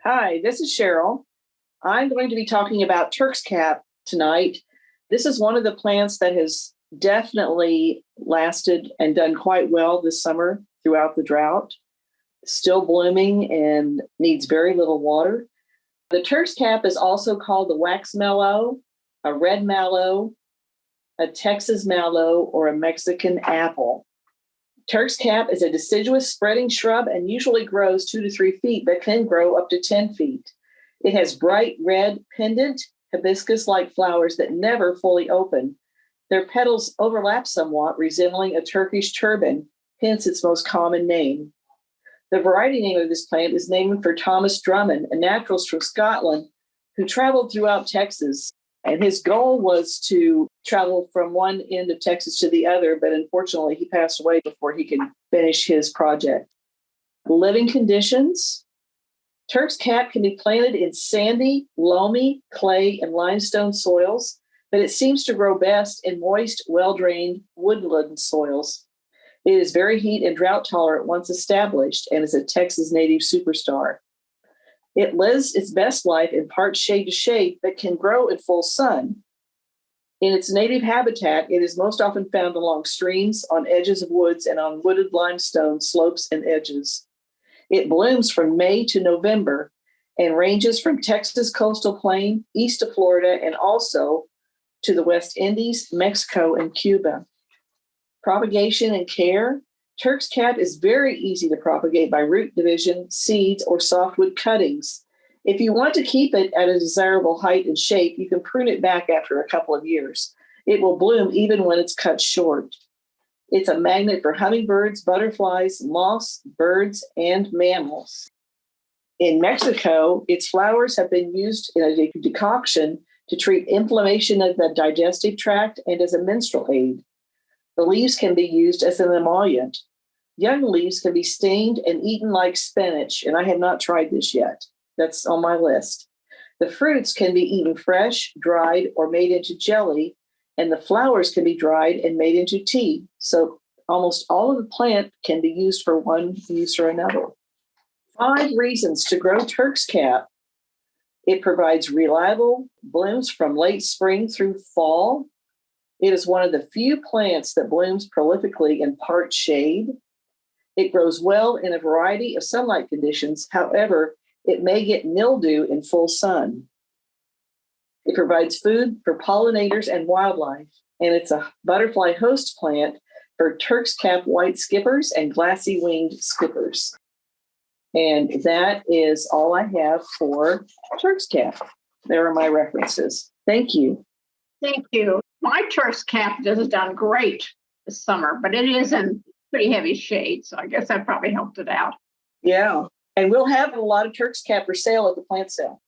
Hi, this is Cheryl. I'm going to be talking about Turk's cap tonight. This is one of the plants that has definitely lasted and done quite well this summer throughout the drought. Still blooming and needs very little water. The Turk's cap is also called the wax mallow, a red mallow, a Texas mallow, or a Mexican apple. Turk's cap is a deciduous spreading shrub and usually grows 2 to 3 feet, but can grow up to 10 feet. It has bright red pendant hibiscus-like flowers that never fully open. Their petals overlap somewhat, resembling a Turkish turban, hence its most common name. The variety name of this plant is named for Thomas Drummond, a naturalist from Scotland who traveled throughout Texas. And his goal was to travel from one end of Texas to the other, but unfortunately he passed away before he could finish his project. Living conditions. Turk's cap can be planted in sandy, loamy, clay, and limestone soils, but it seems to grow best in moist, well-drained woodland soils. It is very heat and drought tolerant once established and is a Texas native superstar. It lives its best life in part shade to shade, but can grow in full sun. In its native habitat, it is most often found along streams, on edges of woods, and on wooded limestone slopes and edges. It blooms from May to November and ranges from Texas coastal plain east to Florida and also to the West Indies, Mexico, and Cuba. Propagation and care. Turk's cap is very easy to propagate by root division, seeds, or softwood cuttings. If you want to keep it at a desirable height and shape, you can prune it back after a couple of years. It will bloom even when it's cut short. It's a magnet for hummingbirds, butterflies, moths, birds, and mammals. In Mexico, its flowers have been used in a decoction to treat inflammation of the digestive tract and as a menstrual aid. The leaves can be used as an emollient. Young leaves can be steamed and eaten like spinach, and I have not tried this yet. That's on my list. The fruits can be eaten fresh, dried, or made into jelly, and the flowers can be dried and made into tea. So almost all of the plant can be used for one use or another. 5 reasons to grow Turk's cap. It provides reliable blooms from late spring through fall. It is one of the few plants that blooms prolifically in part shade. It grows well in a variety of sunlight conditions. However, it may get mildew in full sun. It provides food for pollinators and wildlife, and it's a butterfly host plant for Turk's cap white skippers and glassy winged skippers. And that is all I have for Turk's cap. There are my references. Thank you. Thank you. My Turk's cap has done great this summer, but it is in pretty heavy shade, so I guess that probably helped it out. Yeah, and we'll have a lot of Turk's cap for sale at the plant sale.